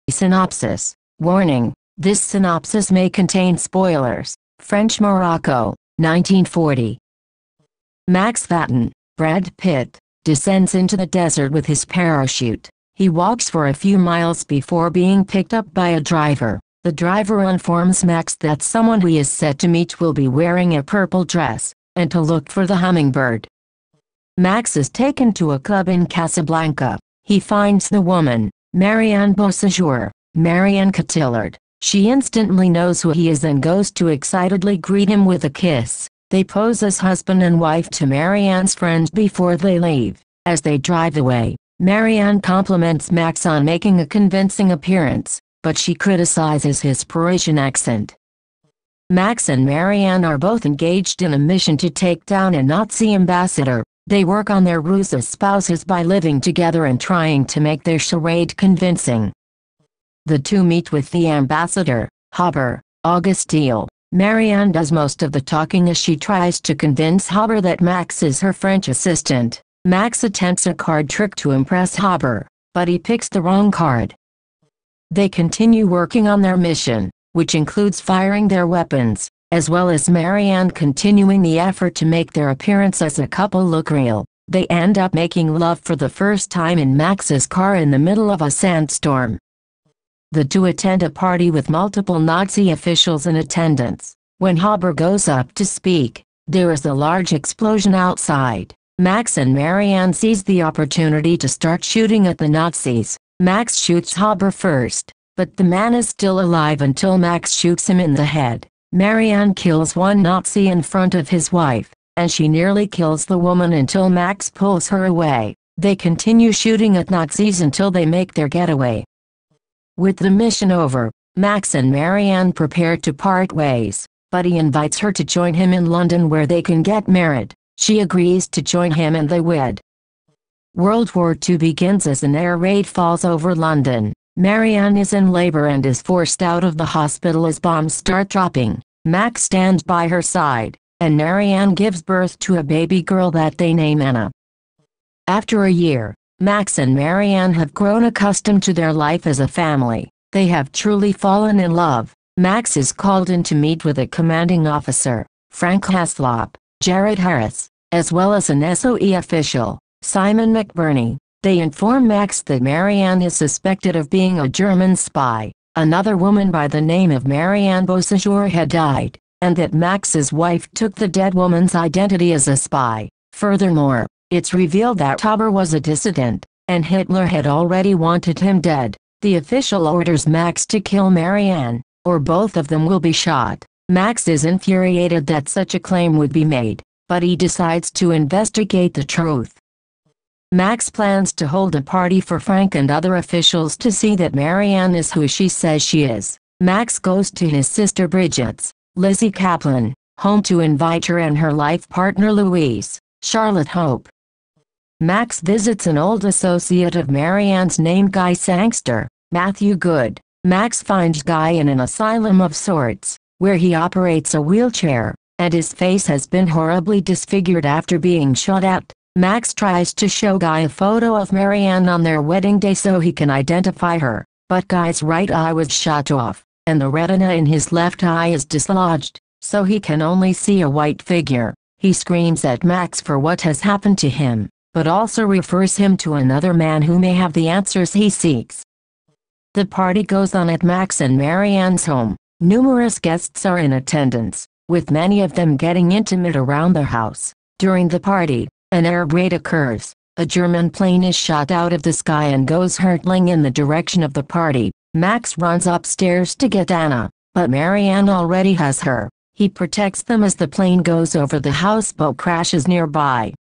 Synopsis. Warning: this synopsis may contain spoilers. French Morocco, 1940. Max Vatten, Brad Pitt, descends into the desert with his parachute. He walks for a few miles before being picked up by a driver. The driver informs Max that someone he is set to meet will be wearing a purple dress, and to look for the hummingbird. Max is taken to a club in Casablanca. He finds the woman, Marianne Beauséjour, Marianne Cotillard. She instantly knows who he is and goes to excitedly greet him with a kiss. They pose as husband and wife to Marianne's friends before they leave. As they drive away, Marianne compliments Max on making a convincing appearance, but she criticizes his Parisian accent. Max and Marianne are both engaged in a mission to take down a Nazi ambassador. They work on their ruse as spouses by living together and trying to make their charade convincing. The two meet with the ambassador, Haber, Augustine. Marianne does most of the talking as she tries to convince Haber that Max is her French assistant. Max attempts a card trick to impress Haber, but he picks the wrong card. They continue working on their mission, which includes firing their weapons, as well as Marianne continuing the effort to make their appearance as a couple look real. They end up making love for the first time in Max's car in the middle of a sandstorm. The two attend a party with multiple Nazi officials in attendance. When Haber goes up to speak, there is a large explosion outside. Max and Marianne seize the opportunity to start shooting at the Nazis. Max shoots Haber first, but the man is still alive until Max shoots him in the head. Marianne kills one Nazi in front of his wife, and she nearly kills the woman until Max pulls her away. They continue shooting at Nazis until they make their getaway. With the mission over, Max and Marianne prepare to part ways, but he invites her to join him in London where they can get married. She agrees to join him and they wed. World War II begins as an air raid falls over London. Marianne is in labor and is forced out of the hospital as bombs start dropping. Max stands by her side, and Marianne gives birth to a baby girl that they name Anna. After a year, Max and Marianne have grown accustomed to their life as a family. They have truly fallen in love. Max is called in to meet with a commanding officer, Frank Haslop, Jared Harris, as well as an SOE official, Simon McBurney. They inform Max that Marianne is suspected of being a German spy. Another woman by the name of Marianne Beauséjour had died, and that Max's wife took the dead woman's identity as a spy. Furthermore, it's revealed that Haber was a dissident, and Hitler had already wanted him dead. The official orders Max to kill Marianne, or both of them will be shot. Max is infuriated that such a claim would be made, but he decides to investigate the truth. Max plans to hold a party for Frank and other officials to see that Marianne is who she says she is. Max goes to his sister Bridget's, Lizzie Kaplan, home to invite her and her life partner Louise, Charlotte Hope. Max visits an old associate of Marianne's named Guy Sangster, Matthew Good. Max finds Guy in an asylum of sorts, where he operates a wheelchair, and his face has been horribly disfigured after being shot at. Max tries to show Guy a photo of Marianne on their wedding day so he can identify her, but Guy's right eye was shot off, and the retina in his left eye is dislodged, so he can only see a white figure. He screams at Max for what has happened to him, but also refers him to another man who may have the answers he seeks. The party goes on at Max and Marianne's home. Numerous guests are in attendance, with many of them getting intimate around the house. During the party, an air raid occurs. A German plane is shot out of the sky and goes hurtling in the direction of the party. Max runs upstairs to get Anna, but Marianne already has her. He protects them as the plane goes over the houseboat crashes nearby.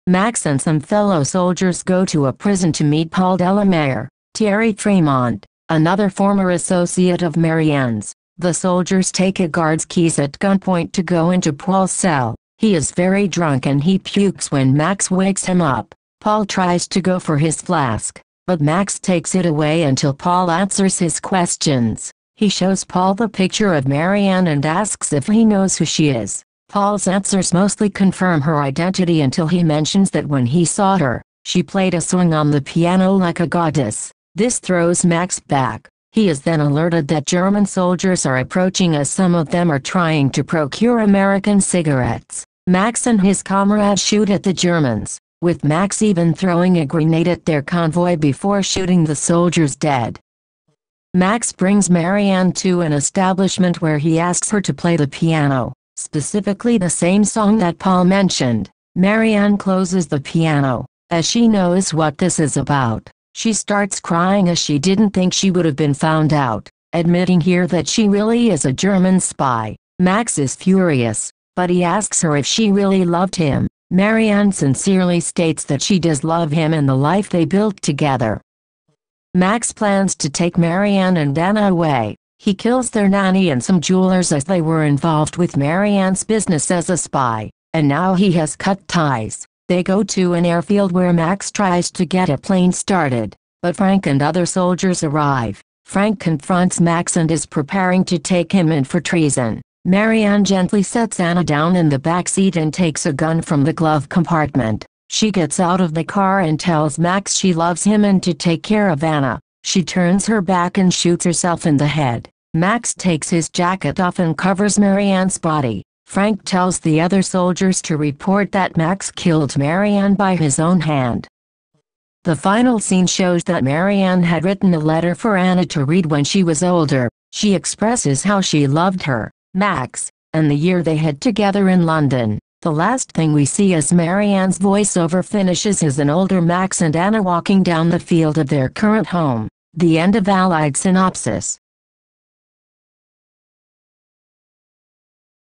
Max and some fellow soldiers go to a prison to meet Paul Delamere, Thierry Tremont, another former associate of Marianne's. The soldiers take a guard's keys at gunpoint to go into Paul's cell. He is very drunk and he pukes when Max wakes him up. Paul tries to go for his flask, but Max takes it away until Paul answers his questions. He shows Paul the picture of Marianne and asks if he knows who she is. Paul's answers mostly confirm her identity until he mentions that when he saw her, she played a swing on the piano like a goddess. This throws Max back. He is then alerted that German soldiers are approaching as some of them are trying to procure American cigarettes. Max and his comrades shoot at the Germans, with Max even throwing a grenade at their convoy before shooting the soldiers dead. Max brings Marianne to an establishment where he asks her to play the piano, specifically the same song that Paul mentioned. Marianne closes the piano, as she knows what this is about. She starts crying as she didn't think she would have been found out, admitting here that she really is a German spy. Max is furious, but he asks her if she really loved him. Marianne sincerely states that she does love him and the life they built together. Max plans to take Marianne and Anna away. He kills their nanny and some jewelers as they were involved with Marianne's business as a spy, and now he has cut ties. They go to an airfield where Max tries to get a plane started, but Frank and other soldiers arrive. Frank confronts Max and is preparing to take him in for treason. Marianne gently sets Anna down in the back seat and takes a gun from the glove compartment. She gets out of the car and tells Max she loves him and to take care of Anna. She turns her back and shoots herself in the head. Max takes his jacket off and covers Marianne's body. Frank tells the other soldiers to report that Max killed Marianne by his own hand. The final scene shows that Marianne had written a letter for Anna to read when she was older. She expresses how she loved her, Max, and the year they had together in London. The last thing we see as Marianne's voiceover finishes is an older Max and Anna walking down the field of their current home. The end of Allied Synopsis.